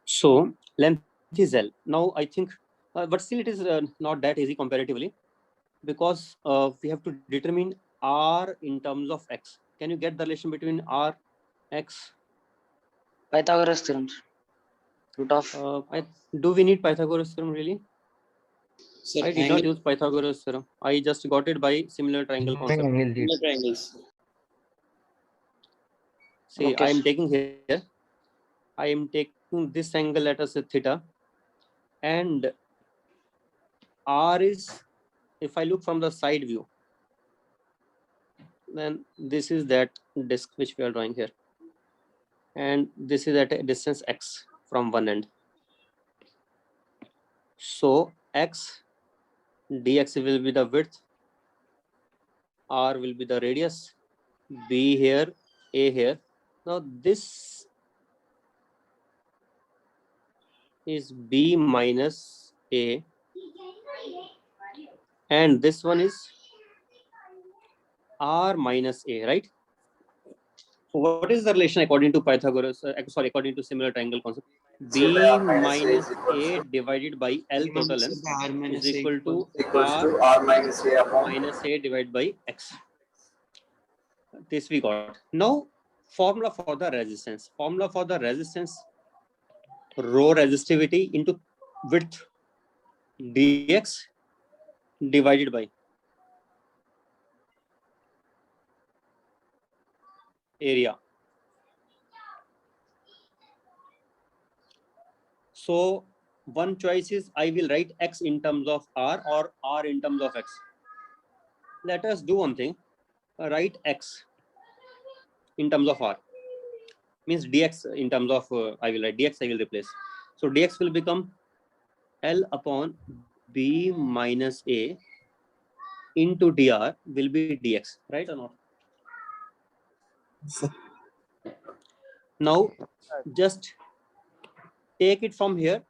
So length is L. Now I think, but still it is not that easy comparatively, because we have to determine R in terms of X. Can you get the relation between R, X? Pythagoras theorem. Root of. Do we need Pythagoras theorem really? Sir, I did not use Pythagoras theorem. I just got it by similar triangle concept. Similar triangles. See, Okay. I am taking here. I am taking this angle, let us say theta, and R is, if I look from the side view, then this is that disk which we are drawing here, and this is at a distance x from one end. So x dx will be the width, R will be the radius, B here, A here. Now this is B minus A, and this one is R minus A, right? What is the relation according to Pythagoras? According to similar triangle concept. B minus A divided by L total length is equal to R minus A divided by X. This we got. Now formula for the resistance. Formula for the resistance: rho resistivity into width dx divided by area. So one choice is I will write X in terms of R or R in terms of X. Let us do one thing. Write X in terms of R. Means dx in terms of I will write dx, I will replace. So dx will become L upon B minus A into dr will be dx, right or not? Now just take it from here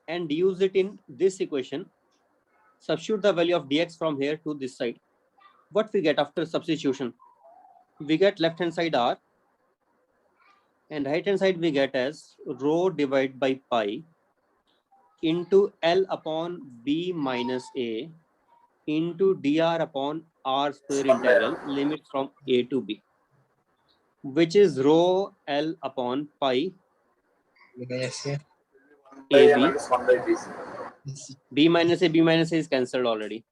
and use it in this equation. Substitute the value of dx from here to this side. What we get after substitution? We get left hand side R, and right hand side we get as rho divided by pi into L upon B minus A into dr upon R square integral limits from A to B, which is rho L upon pi AB. B minus A is cancelled already.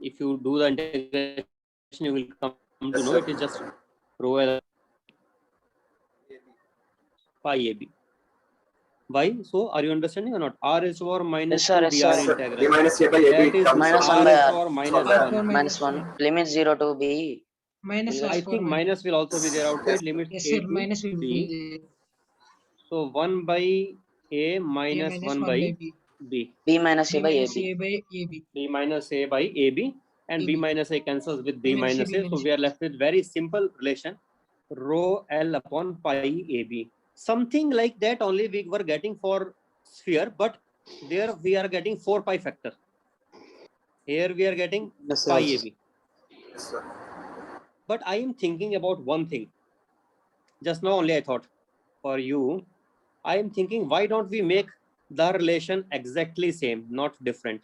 If you do the integration, you will come to know it is just rho L pi AB. Why? So are you understanding or not? R is for minus Yes, 2 sir, dr yes, sir. integral. B minus A by AB That is minus R 1 by is R. for minus 1. Minus 1. Limit 0 to B. Minus I I think minus will also be there outside. Limit yes, A sir. to Minus will B. be So 1 by A there. minus minus 1 by B. B minus A B by minus AB. A by AB. B minus A by AB, and B AB. minus A cancels with B B minus A, minus B A. So minus we are left with very simple relation, rho L upon pi AB. Something like that only we were getting for sphere, but there we are getting 4 pi factor. Here we are getting pi AB. But I am thinking about one thing. Just now only I thought for you, I am thinking, why don't we make the relation exactly same, not different?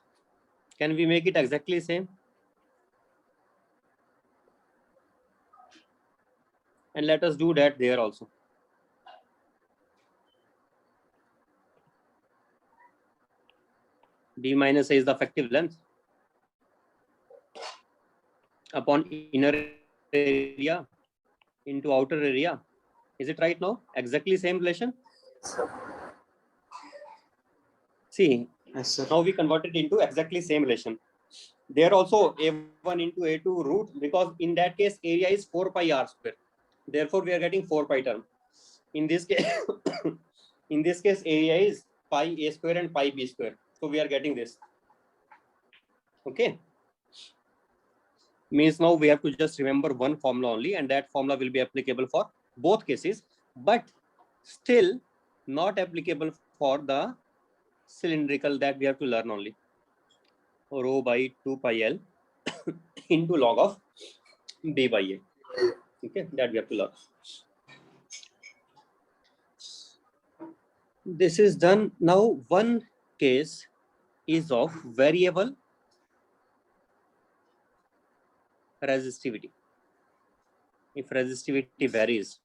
Can we make it exactly same? And let us do that there also. B minus A is the effective length upon inner area into outer area. Is it right now? Exactly same relation? See, now we convert it into exactly same relation. There also A1 into A2 root, because in that case area is 4 pi r square. Therefore we are getting 4 pi term. In this case, in this case area is pi a square and pi b square. So we are getting this. Okay. Means now we have to just remember one formula only, and that formula will be applicable for both cases, but still not applicable for the cylindrical, that we have to learn only. Rho by 2 pi L into log of B by A. Okay, that we have to learn. This is done. Now one case is of variable resistivity. If resistivity varies,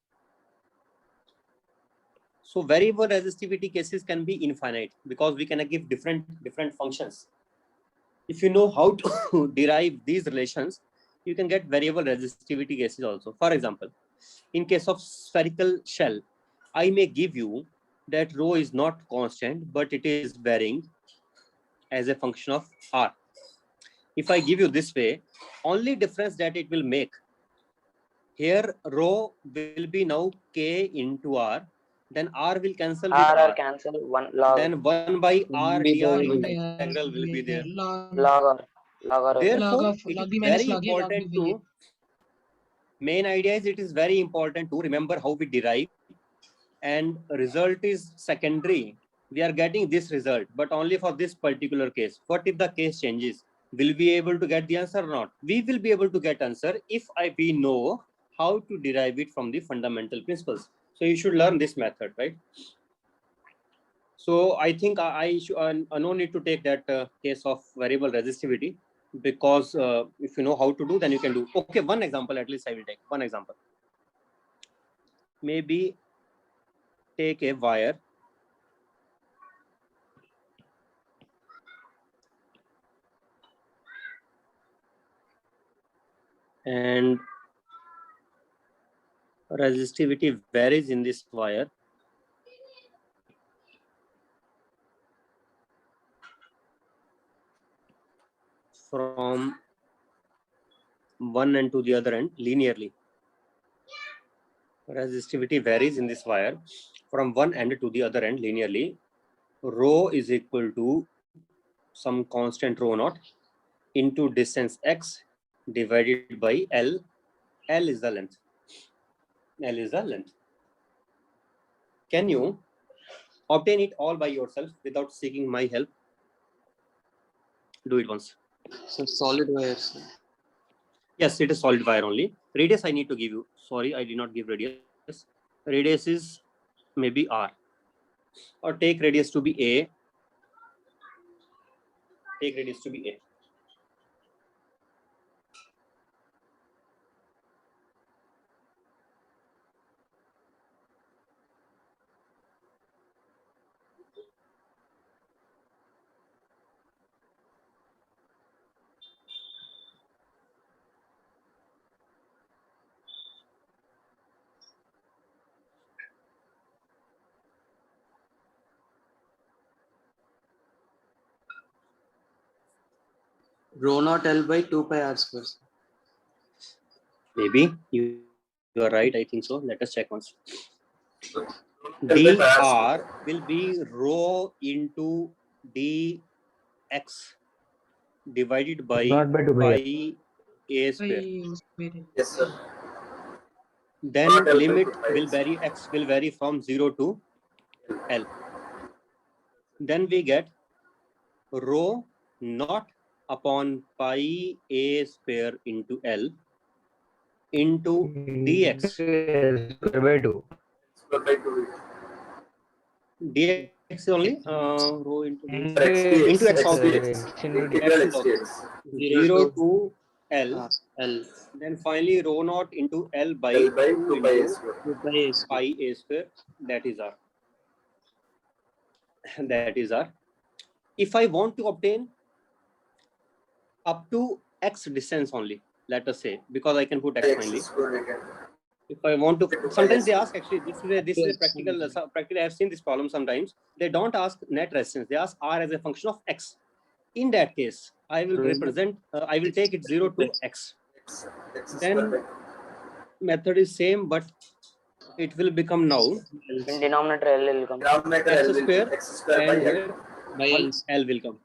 so variable resistivity cases can be infinite because we can give different functions. If you know how to derive these relations, you can get variable resistivity cases also. For example, in case of spherical shell, I may give you that rho is not constant, but it is varying as a function of r. If I give you this way, only difference that it will make, here rho will be now k into r, then r will cancel with R r. cancel, 1 log, Then 1 by r Be dr there. integral will be there. log R, log R. Therefore, log it is b minus very log a, log important b will to, main idea is it is very important to remember how we derive, and result is secondary. We are getting this result, but only for this particular case. What if the case changes? Will we be able to get the answer or not? We will be able to get answer if we know how to derive it from the fundamental principles. So you should learn this method, right? So I think I no need to take that case of variable resistivity, because if you know how to do, then you can do. Okay, one example at least I will take. One example. Maybe take a wire and resistivity varies in this wire from one end to the other end linearly. Resistivity varies in this wire from one end to the other end linearly. Rho is equal to some constant rho naught into distance x divided by L. L is the length. L is the length. Can you obtain it all by yourself without seeking my help? Do it once. So solid wires. Sir. Yes, it is solid wire only. Radius I need to give you. Sorry, I did not give radius. Radius is maybe r. Or take radius to be a. Take radius to be a. Rho naught L by 2 pi r square. Sir. Maybe you are right. I think so. Let us check once. dr will be rho into dx divided by Not by 2 pi. pi a square. Yes, sir. Then limit will vary, x will vary from 0 to L. Then we get rho naught upon pi a square into L into dx. Square by 2. Dx only rho into Into x also. into Integral X also. XDX. 0 to L. Ah, L. Then finally rho naught into L by L by 2 2 pi a into square. 2 pi a square. pi a square. That is R. That is R. If I want to obtain up to x distance only, let us say, because I can put x finally. If I want to, sometimes they ask, actually this is a practical. Practically, I have seen this problem sometimes. They don't ask net resistance. They ask R as a function of x. In that case, I will represent. I will take it 0 to x. Then method is same, but it will become now In denominator L will come. x square and here By one L. L will come.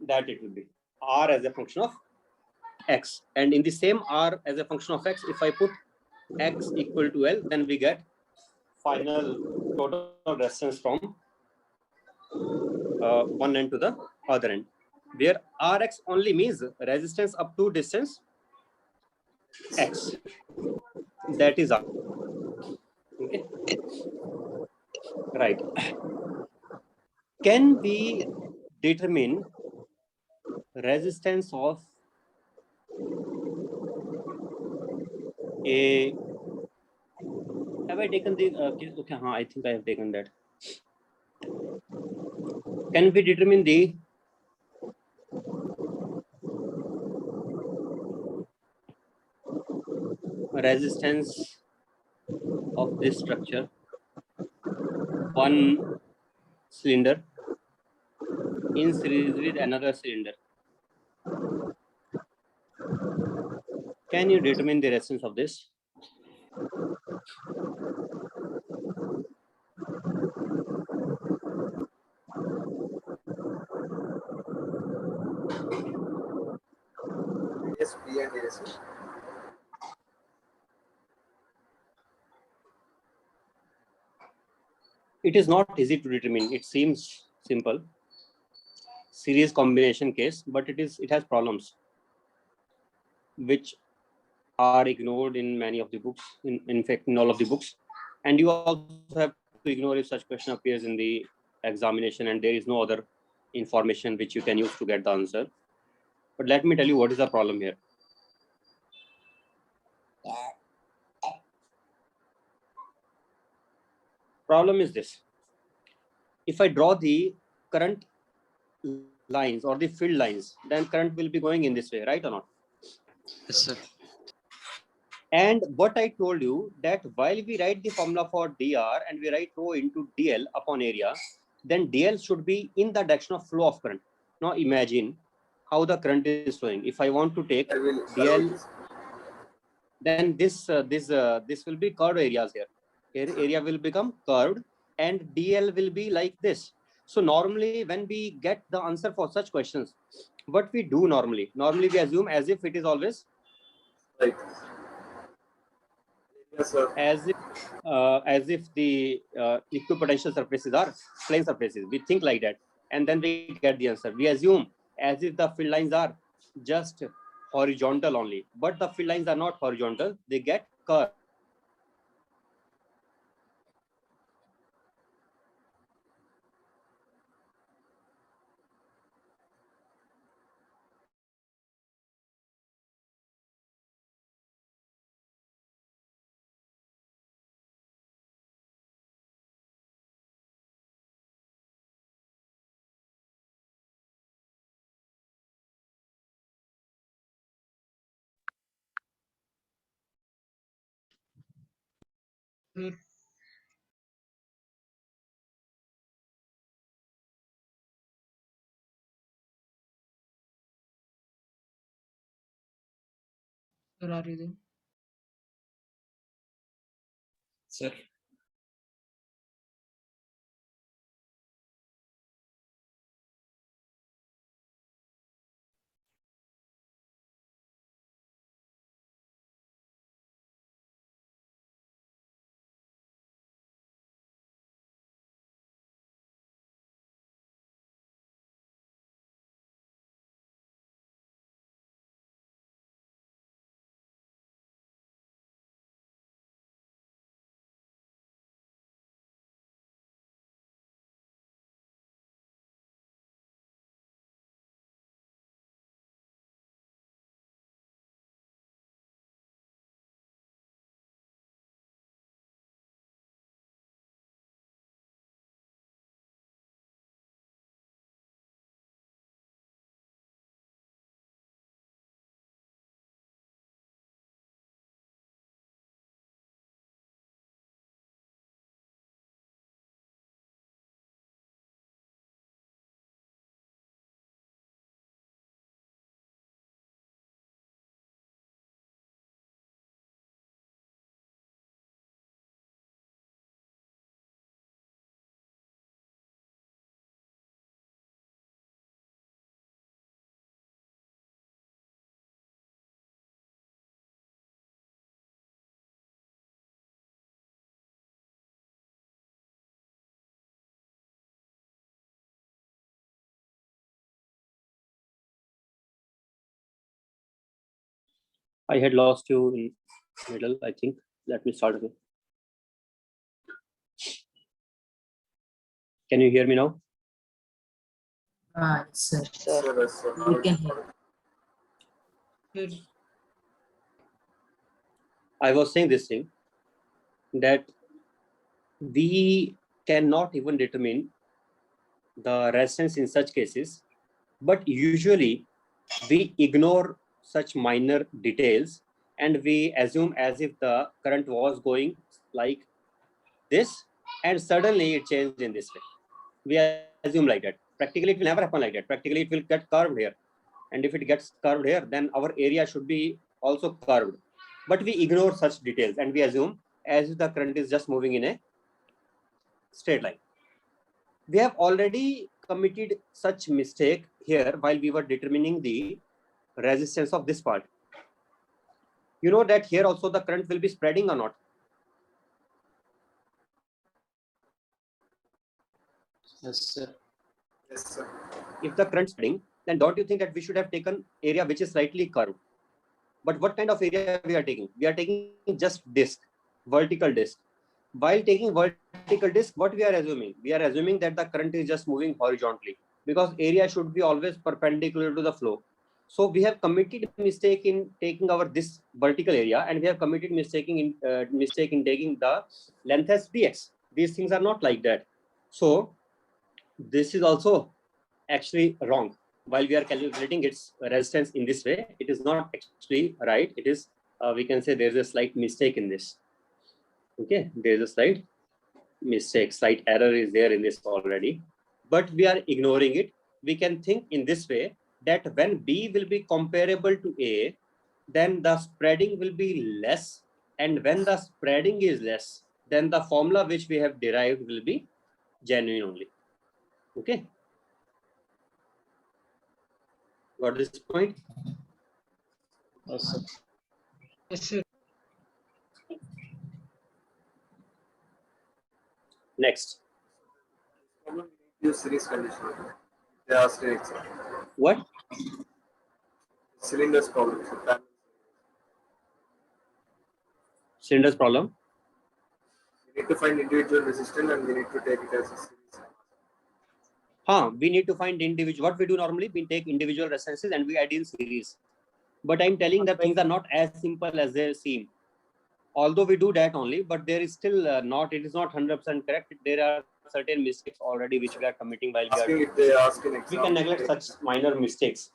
That it will be R as a function of x, and in the same R as a function of x, if I put x equal to L, then we get final total resistance from one end to the other end, where Rx only means resistance up to distance x. That is R. Okay. Right. Can we determine resistance of a, have I taken the okay, I think I have taken that. Can we determine the resistance of this structure, one cylinder in series with another cylinder? Can you determine the resistance of this? Yes, P and yes. It is not easy to determine. It seems simple, series combination case, but it has problems which are ignored in many of the books, in fact in all of the books. And you also have to ignore if such question appears in the examination and there is no other information which you can use to get the answer. But let me tell you what is the problem here. Problem is this: if I draw the current lines or the field lines, then current will be going in this way, right or not? Yes, sir. And what I told you, that while we write the formula for dr and we write rho into dl upon area, then dl should be in the direction of flow of current. Now imagine how the current is flowing. If I want to take dl, then this will be curved areas here. Here area will become curved and dl will be like this. So normally when we get the answer for such questions, what we do normally we assume as if it is always Right. Yes, sir. as if the equipotential surfaces are plane surfaces. We think like that, and then we get the answer. We assume as if the field lines are just horizontal only, but the field lines are not horizontal; they get curved. Sir, are you there? Sir. I had lost you in middle, I think. Let me start again. Can you hear me now? Sir. Sir. Sir, yes, sir. We can hear. I was saying this thing that we cannot even determine the resistance in such cases, but usually we ignore such minor details and we assume as if the current was going like this and suddenly it changed in this way. We assume like that. Practically, it will never happen like that. Practically, it will get curved here. And if it gets curved here, then our area should be also curved. But we ignore such details and we assume as if the current is just moving in a straight line. We have already committed such mistake here while we were determining the resistance of this part. You know that here also the current will be spreading or not? Yes, sir. Yes, sir. If the current spreading, then don't you think that we should have taken area which is slightly curved? But what kind of area we are taking? We are taking just disk, vertical disk. While taking vertical disk, what we are assuming? We are assuming that the current is just moving horizontally because area should be always perpendicular to the flow. So we have committed mistake in taking our this vertical area, and we have committed mistake in taking the length as dx. These things are not like that. So this is also actually wrong. While we are calculating its resistance in this way, it is not actually right. It is, we can say there is a slight mistake in this. Okay, there is a slight mistake, slight error is there in this already, but we are ignoring it. We can think in this way that when B will be comparable to A, then the spreading will be less. And when the spreading is less, then the formula which we have derived will be genuine only. Okay. Got this point? Yes, sir. Yes, sir. Next. Use series condition. They asked an example. What? Cylinders problem. So parallel Cylinders problem? we need to find individual resistance and we need to take it as a series. We need to find individual. What we do normally, we take individual resistances and we add in series. But I'm telling that things are not as simple as they seem. Although we do that only, but there is still it is not 100% correct. There are certain mistakes already which we are committing while we are Asking if they ask an we example. can neglect such minor mistakes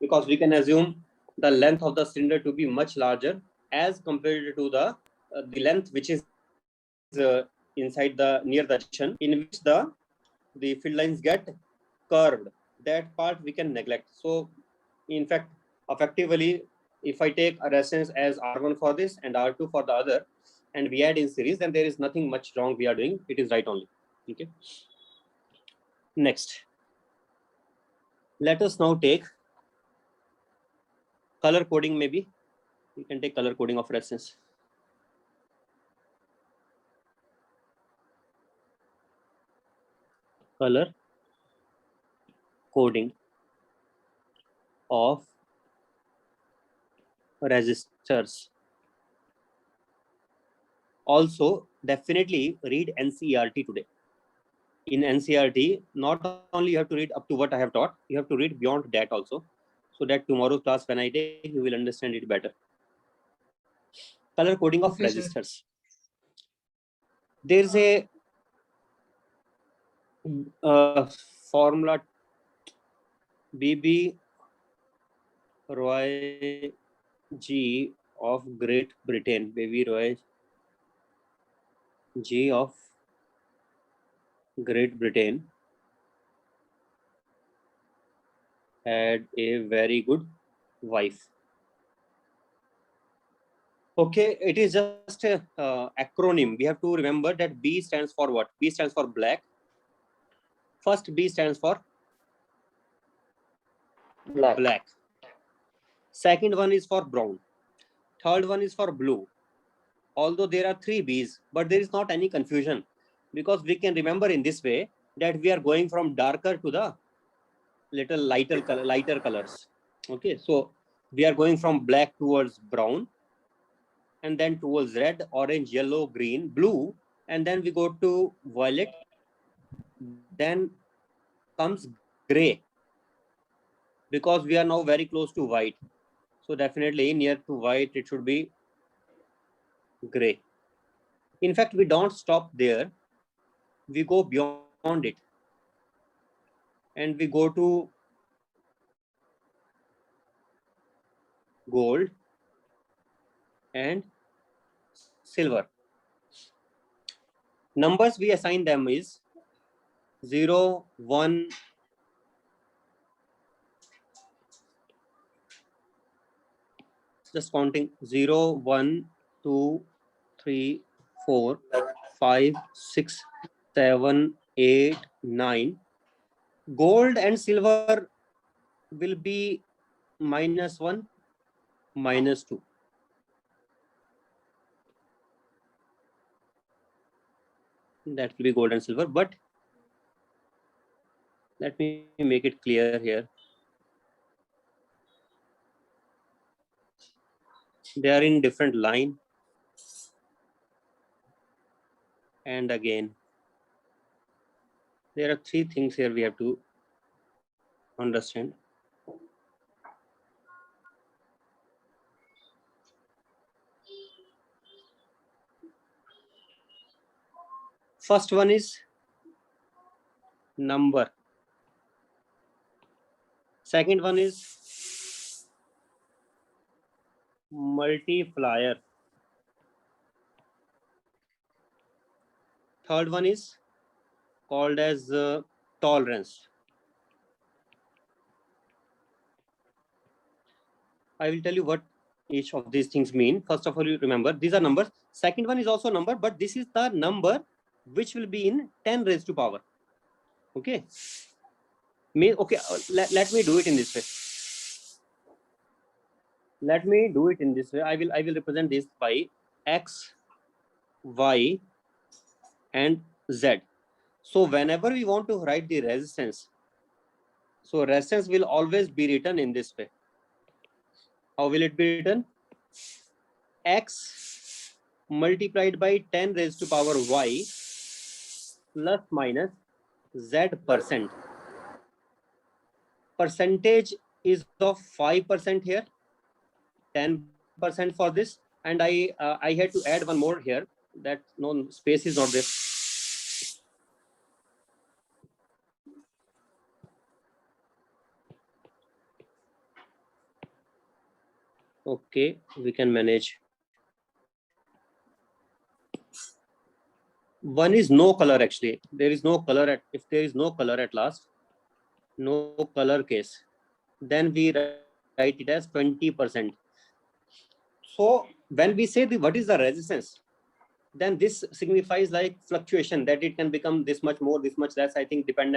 because we can assume the length of the cylinder to be much larger as compared to the length which is inside the near the junction, in which the field lines get curved. That part we can neglect. So in fact, effectively, if I take a resistance as R1 for this and R2 for the other, and we add in series, then there is nothing much wrong we are doing. It is right only. Okay. Next, let us now take color coding. Maybe we can take color coding of resistance. Color coding of resistors. Also, definitely read NCERT today. In NCERT, not only you have to read up to what I have taught, you have to read beyond that also, so that tomorrow's class when I take, you will understand it better. Color coding of Okay, sir. resistors. There's a formula BB Roy G of Great Britain. Baby Roy G of Great Britain had a very good wife. Okay, it is just a acronym. We have to remember that B stands for what? B stands for black. First B stands for black. Second one is for brown. Third one is for blue. Although there are 3 B's, but there is not any confusion because we can remember in this way that we are going from darker to the little lighter colors. Okay, so we are going from black towards brown, and then towards red, orange, yellow, green, blue, and then we go to violet, then comes gray, because we are now very close to white. So definitely near to white, it should be gray. In fact, we don't stop there. We go beyond it. And we go to gold and silver. Numbers we assign them is 0, 1, just counting 0, 1, 2, 3, 4, 5, 6, 7, 8, 9. Gold and silver will be -1, -2. That will be gold and silver, but let me make it clear here. They are in different line. And again, there are 3 things here we have to understand. First one is number. Second one is multiplier. Third one is called as tolerance. I will tell you what each of these things mean. First of all, you remember these are numbers. Second one is also a number, but this is the number which will be in 10 raised to power. Okay. Okay, let me do it in this way. Let me do it in this way. I will represent this by X, Y, and Z. So whenever we want to write the resistance, so resistance will always be written in this way. How will it be written? X multiplied by 10 raised to power Y plus minus Z percent. Percentage is of 5% here, 10% for this, and I had to add one more here, that no space is not there. Okay, we can manage. One is no color actually. There is no color if there is no color at last, no color case, then we write it as 20%. So when we say what is the resistance, then this signifies like fluctuation, that it can become this much more, this much less, I think depending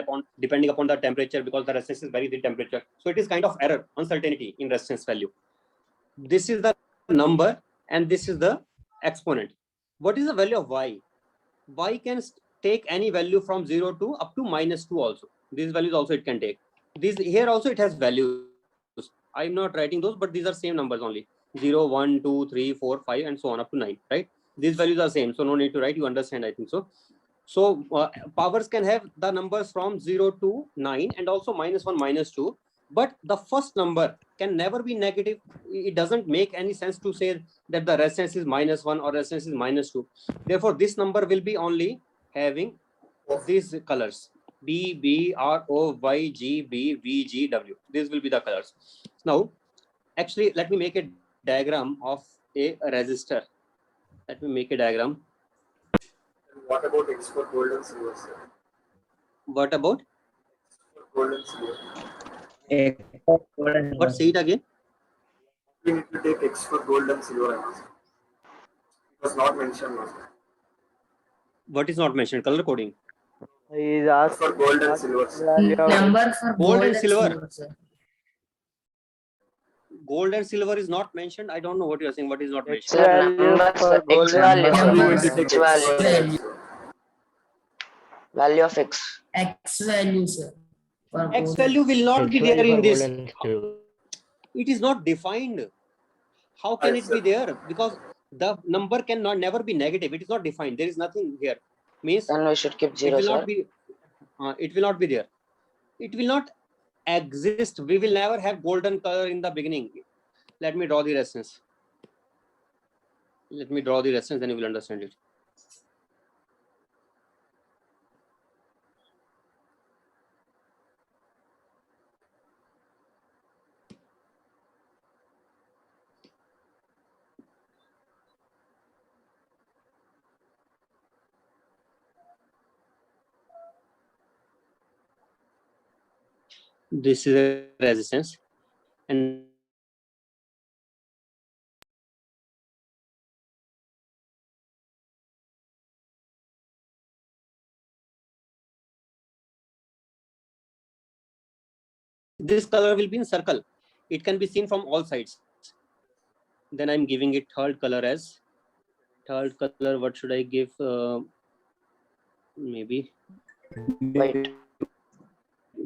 upon the temperature, because the resistance varies with temperature. So it is kind of error, uncertainty in resistance value. This is the number and this is the exponent. What is the value of Y? Y can take any value from 0 to up to -2 also. These values also it can take. These here also it has values. I'm not writing those, but these are same numbers only. 0, 1, 2, 3, 4, 5, and so on up to 9, right? These values are same, so no need to write. You understand, I think so. So powers can have the numbers from 0 to 9 and also -1, -2. But the first number can never be negative. It doesn't make any sense to say that the resistance is -1 or resistance is -2. Therefore, this number will be only having these colors: B, B, R, O, Y, G, B, V, G, W. These will be the colors. Now, actually, let me make a diagram of a resistor. Let me make a diagram. What about X for gold and silver, sir? What about? For gold and silver. What? Say it again. We need to take X for gold and silver. It was not mentioned. No, sir. What is not mentioned? Color coding. He's asked For gold and silver, sir. Number for Gold and silver. sir. Gold and silver is not mentioned. I don't know what you are saying. What is not mentioned? number for gold value, and sir. We Numbers. need to take X value. Value. Value of X. X value, sir. For X gold. value will not be there in this. Silver. It is not defined. How can it be there? Because the number cannot never be negative. It is not defined. There is nothing here. Means Then we should keep it 0, will sir. not be. It will not be there. It will not exist. We will never have golden color in the beginning. Let me draw the resistance. Let me draw the resistance, then you will understand it. This is a resistance, and this color will be in circle. It can be seen from all sides. Then I'm giving it third color as third color. What should I give? Maybe White.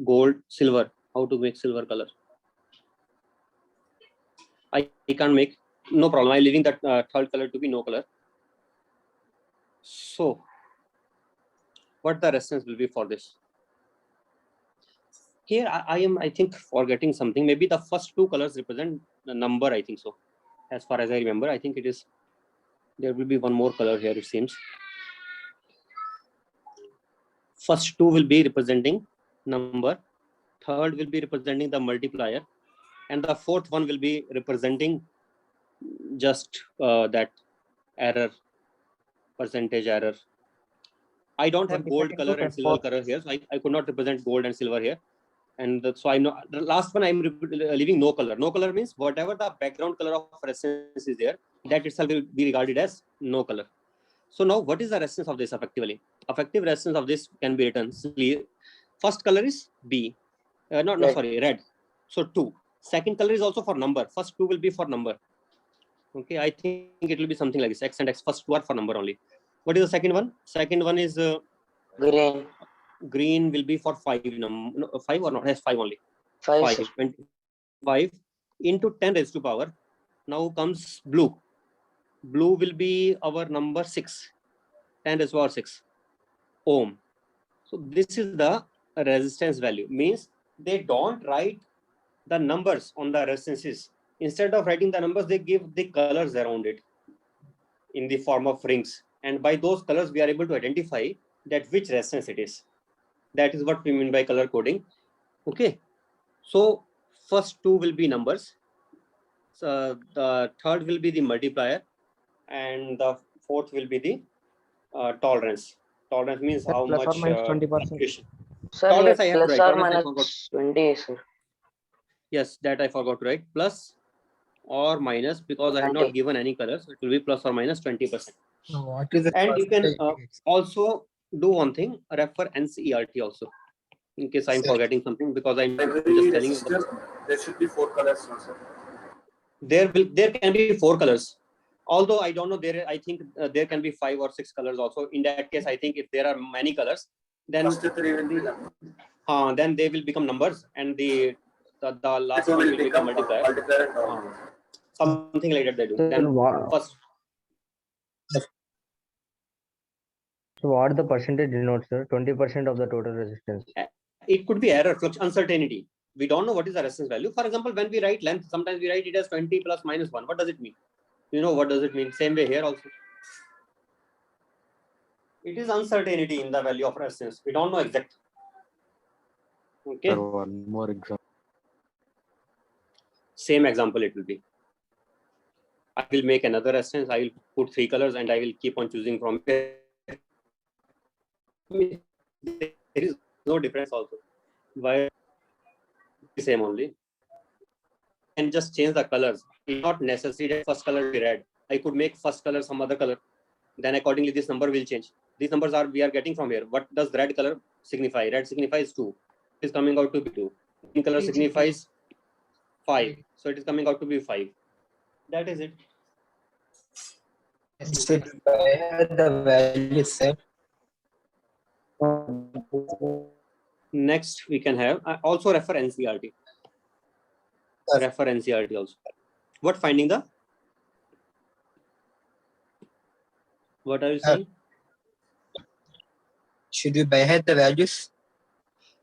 gold, silver. How to make silver color? I can't make. No problem. I'm leaving that third color to be no color. So, what the resistance will be for this? Here I am, I think, forgetting something. Maybe the first two colors represent the number. I think so. As far as I remember, I think it is. There will be one more color here. It seems. First two will be representing number. Third will be representing the multiplier, and the fourth one will be representing just that error, percentage error. I don't have gold color and silver color here, so I could not represent gold and silver here. And so I know the last one I'm leaving no color. No color means whatever the background color of resistance is there, that itself will be regarded as no color. So now what is the resistance of this effectively? Effective resistance of this can be written simply. First color is B. Red. So 2. Second color is also for number. First 2 will be for number. Okay, I think it will be something like this. X and X. First 2 are for number only. What is the second one? Second one is Green. Green will be for 5. No, 5 or not? Has 5 only. 5. 25 into 10 raised to power. Now comes blue. Blue will be our number 6. 10 raised to power 6 ohm. So this is the resistance value. Means they don't write the numbers on the resistances. Instead of writing the numbers, they give the colors around it in the form of rings. And by those colors, we are able to identify that which resistance it is. That is what we mean by color coding. Okay. So first two will be numbers. So the third will be the multiplier, and the fourth will be the tolerance. Tolerance means how plus much or minus 20%. fluctuation. Sir, Tolerance here I have to plus write. or Tolerance I minus 20, sir. Yes, that I forgot to write. Plus or minus, because I have 20. not given any color, so it will be plus or minus 20%. What is the And you can percentage? also do one thing, refer NCERT also, in case I'm Sir. forgetting something, because I'm Primary just telling you. resistor, there should be 4 colors, no, sir. There can be 4 colors. Although I don't know, I think there can be 5 or 6 colors also. In that case, I think if there are many colors, then First 3 will be numbers. then they will become numbers, and the last So one will will become multiplier. multiplier and tolerance. Something like that they do. Sir, Then first, So what the percentage denotes, sir? 20% of the total resistance. it could be error, flux, uncertainty. We don't know what is the resistance value. For example, when we write length, sometimes we write it as 20 plus minus 1. What does it mean? You know what does it mean? Same way here also. It is uncertainty in the value of resistance. We don't know exact. Okay. Sir, one more example. Same example it will be. I will make another resistance. I will put 3 colors and I will keep on choosing from there. There is no difference also. Why? Same only. And just change the colors. It's not necessary that first color be red. I could make first color some other color. Then accordingly this number will change. These numbers we are getting from here. What does red color signify? Red signifies 2. It is coming out to be 2. Green color signifies 5. So it is coming out to be 5. That is it. Should have the value, sir. Next we can have also refer NCERT. Refer NCERT also. What finding the? What are you saying? Should we by head the values?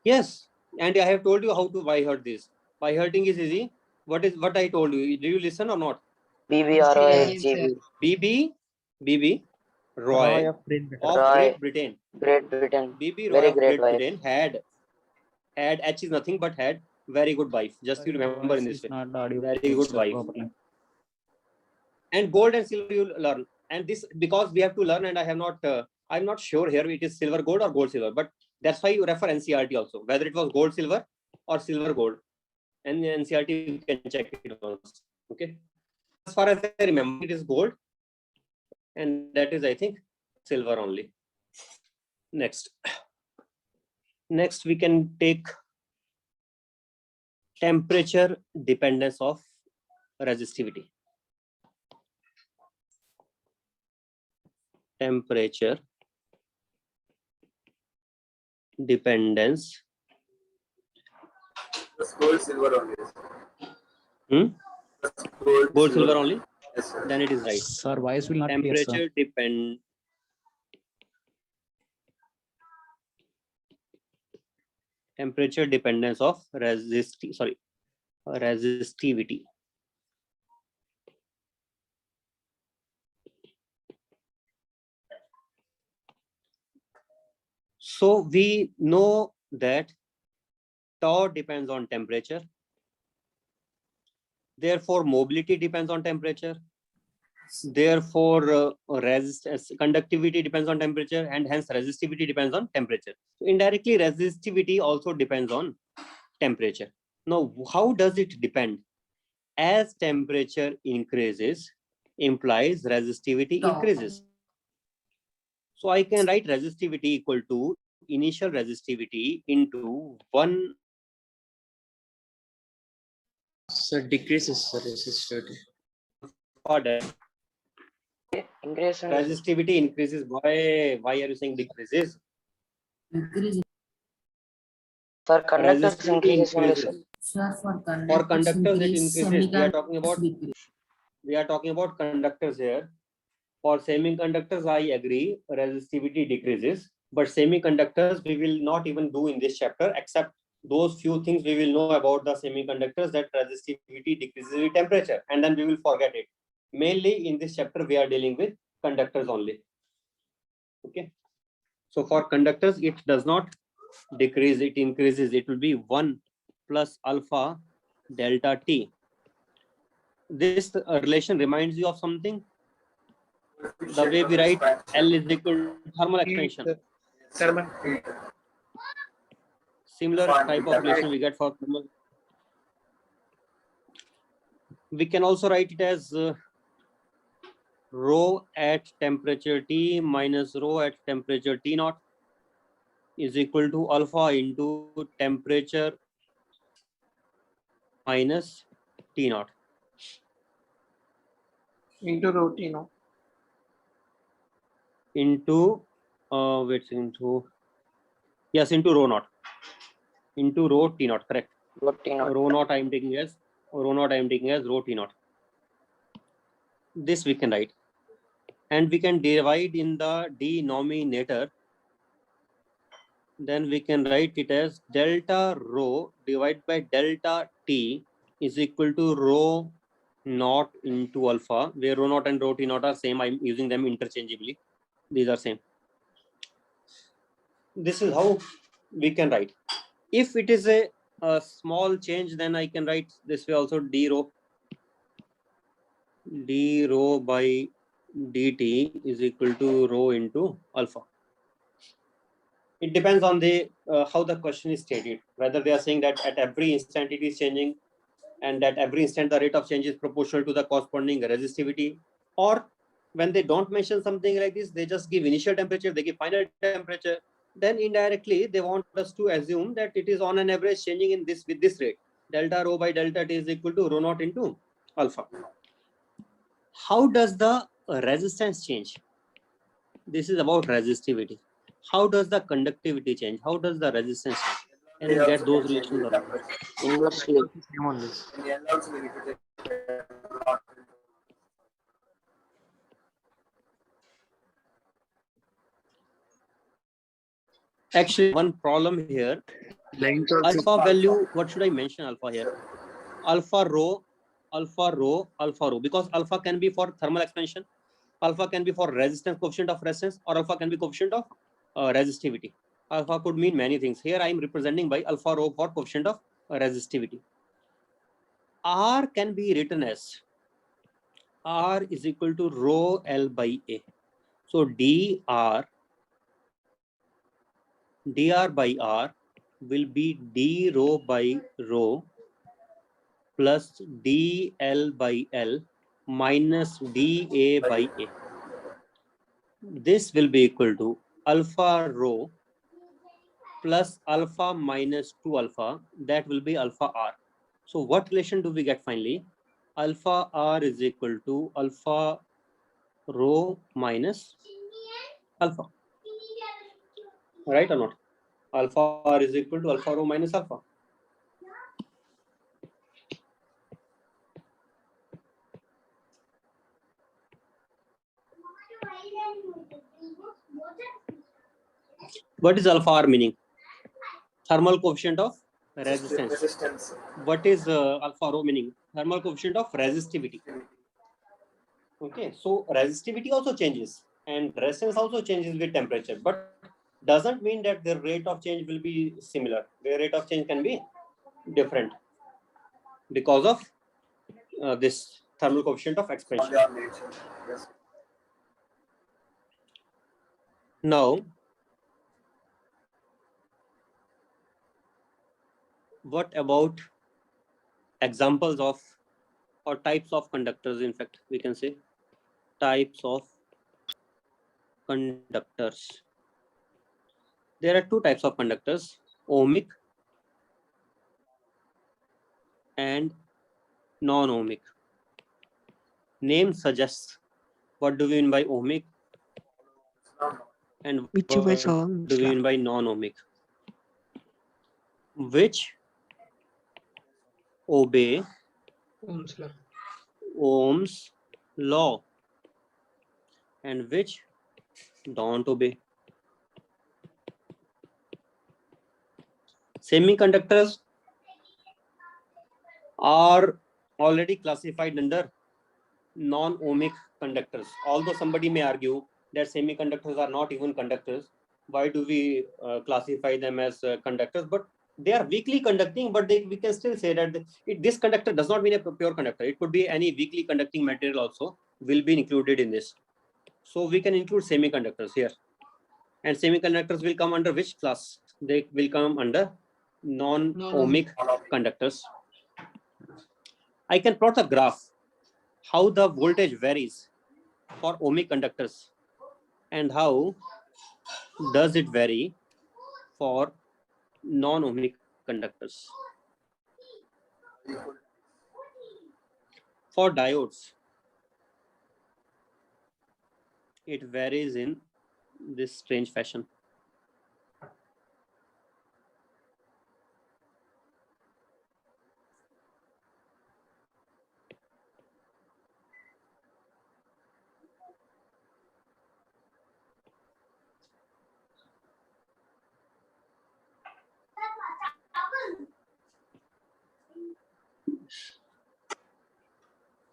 Yes, and I have told you how to by heart this. By hearting is easy. What I told you? Did you listen or not? BBROHGB. BB, Roy of Roy, Great Britain. Great Britain. BB Roy Very of great Great wife. Britain had H is nothing but had very good wife. Just you remember in this way. Very good wife. And gold and silver you learn. And this because we have to learn, and I have not. I'm not sure here it is silver gold or gold silver, but that's why you refer NCRT also, whether it was gold silver or silver gold. And NCRT you can check it also. Okay. As far as I remember, it is gold, and that is I think silver only. Next we can take temperature dependence of resistivity. Temperature dependence. Just gold, silver only. Hmm? Just Gold, silver only? Yes, sir. Then it is right. Sir, voice will not clear, sir. Temperature dependence of resistivity. So we know that tau depends on temperature. Therefore, mobility depends on temperature. Therefore, conductivity depends on temperature, and hence resistivity depends on temperature. So indirectly, resistivity also depends on temperature. Now, how does it depend? As temperature increases, implies resistivity increases. So I can write resistivity equal to initial resistivity into 1. Sir, decreases, sir, resistivity. Increase in Resistivity increases. Why are you saying decreases? Increase. for conductors Resistivity increases only, sir. increases. Sir, for For conductors it increase, increases. We are talking semiconductors about decrease. conductors here. For semiconductors, I agree, resistivity decreases. But semiconductors, we will not even do in this chapter, except those few things we will know about the semiconductors, that resistivity decreases with temperature, and then we will forget it. Mainly in this chapter, we are dealing with conductors only. Okay. So for conductors, it does not decrease, it increases. It will be 1 plus alpha delta T. This relation reminds you of something. The way we write L is equal to thermal expansion. Similar type of relation we get for thermal. We can also write it as rho at temperature T minus rho at temperature T naught is equal to alpha into temperature minus T naught. Into routine, no? Into into rho naught. Into rho T naught, correct. Rho naught I am taking as rho T naught. This we can write. And we can divide in the denominator. Then we can write it as delta rho divided by delta T is equal to rho naught into alpha, where rho naught and rho T naught are same. I'm using them interchangeably. These are same. This is how we can write. If it is a small change, then I can write this way also, d rho by dt is equal to rho into alpha. It depends on the how the question is stated, whether they are saying that at every instant it is changing, and at every instant the rate of change is proportional to the corresponding resistivity, or when they don't mention something like this, they just give initial temperature, they give final temperature, then indirectly they want us to assume that it is on an average changing in this with this rate. Delta rho by delta T is equal to rho naught into alpha. How does the resistance change? This is about resistivity. How does the conductivity change? How does the resistance change? Can you get those relations or not? Inversely. Actually, one problem here Length also. Alpha value, what should I mention alpha here? Alpha rho, alpha rho, alpha rho, because alpha can be for thermal expansion, alpha can be for resistance, coefficient of resistance, or alpha can be coefficient of resistivity. Alpha could mean many things. Here I am representing by alpha rho for coefficient of resistivity. R can be written as R is equal to rho L by A. So dr by R will be d rho by rho plus dl by L minus dA by A. This will be equal to alpha rho plus alpha minus 2 alpha, that will be alpha R. So what relation do we get finally? Alpha R is equal to alpha rho minus alpha. Right or not? Alpha R is equal to alpha rho minus alpha. What is alpha R meaning? Thermal coefficient of resistance. Resistance. What is alpha rho meaning? Thermal coefficient of resistivity. Okay, so resistivity also changes and resistance also changes with temperature, but doesn't mean that the rate of change will be similar. The rate of change can be different because of this thermal coefficient of expansion. Their nature. Yes. Now, what about examples of or types of conductors? In fact, we can say types of conductors. There are two types of conductors, ohmic and non-ohmic. Name suggests what do we mean by ohmic and Which what was do we mean by non-ohmic. Which obey Ohm's law and which don't obey. Semiconductors are already classified under non-ohmic conductors. Although somebody may argue that semiconductors are not even conductors, why do we classify them as conductors? But they are weakly conducting, but we can still say that this conductor does not mean a pure conductor. It could be any weakly conducting material also will be included in this. So we can include semiconductors here. And semiconductors will come under which class? They will come under non-ohmic conductors. I can plot a graph how the voltage varies for ohmic conductors and how does it vary for non-ohmic conductors. For diodes, it varies in this strange fashion.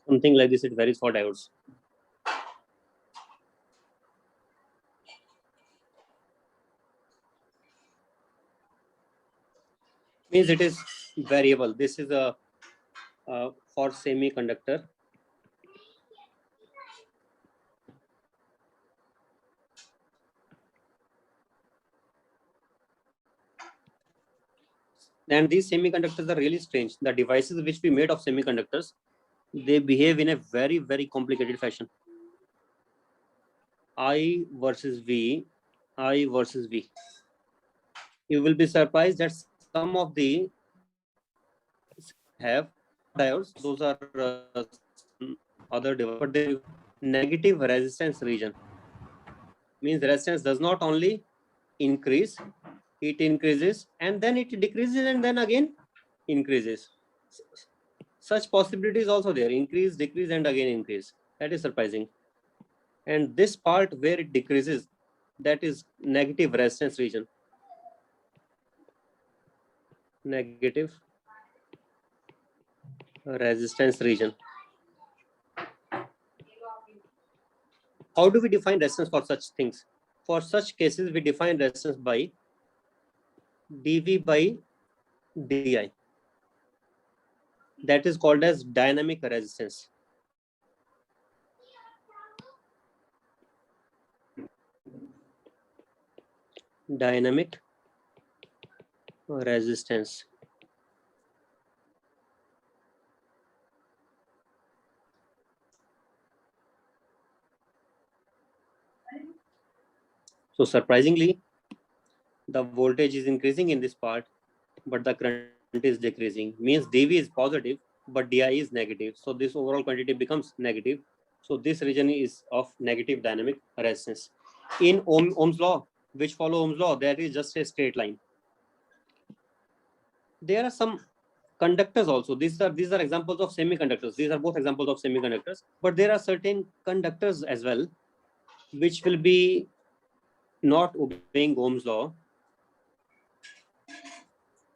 Something like this, it varies for diodes. Means it is variable. This is a for semiconductor. And these semiconductors are really strange. The devices which we made of semiconductors, they behave in a very, very complicated fashion. I versus V, I versus V. You will be surprised that some of the have diodes, those are other devices, but they negative resistance region. Means resistance does not only increase, it increases and then it decreases and then again increases. Such possibilities also there, increase, decrease and again increase. That is surprising. And this part where it decreases, that is negative resistance region. negative resistance region. How do we define resistance for such things? For such cases, we define resistance by dV by di. That is called as dynamic resistance. Dynamic resistance. So surprisingly, the voltage is increasing in this part, but the current is decreasing. Means dV is positive, but di is negative. So this overall quantity becomes negative. So this region is of negative dynamic resistance. In Ohm's law, which follow Ohm's law, that is just a straight line. There are some conductors also. These are examples of semiconductors. These are both examples of semiconductors, but there are certain conductors as well, which will be not obeying Ohm's law,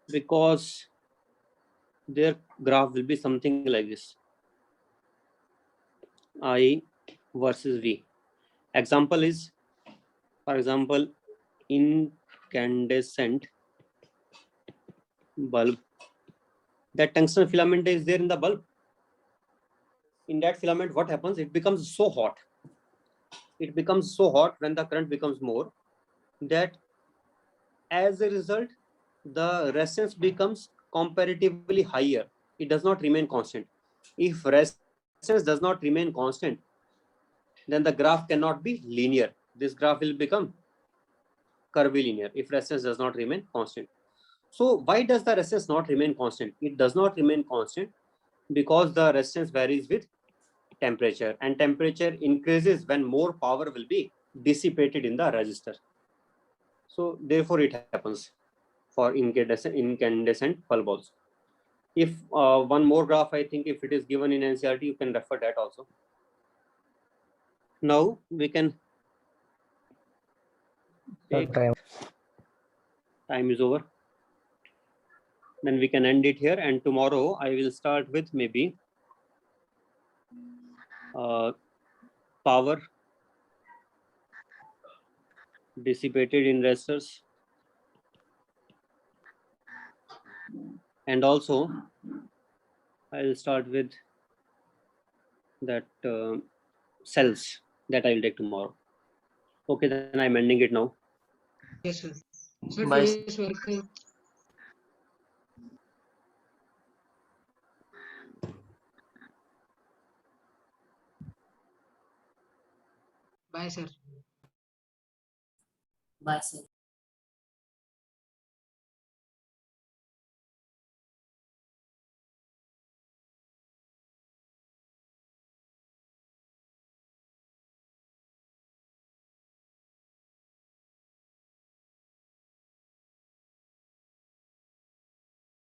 because their graph will be something like this: I versus V. Example is, for example, incandescent bulb. That tungsten filament is there in the bulb. In that filament, what happens? It becomes so hot. It becomes so hot when the current becomes more, that as a result, the resistance becomes comparatively higher. It does not remain constant. If resistance does not remain constant, then the graph cannot be linear. This graph will become curvilinear if resistance does not remain constant. So why does the resistance not remain constant? It does not remain constant because the resistance varies with temperature, and temperature increases when more power will be dissipated in the resistor. So therefore it happens for incandescent bulb also. If one more graph, I think if it is given in NCERT, you can refer that also. Now we can take, time is over. Then we can end it here, and tomorrow I will start with maybe power dissipated in resistors, and also I will start with that cells that I will take tomorrow. Okay, then I'm ending it now. Yes, sir. Sir, Bye, today's welcome. Bye, sir. Bye, sir.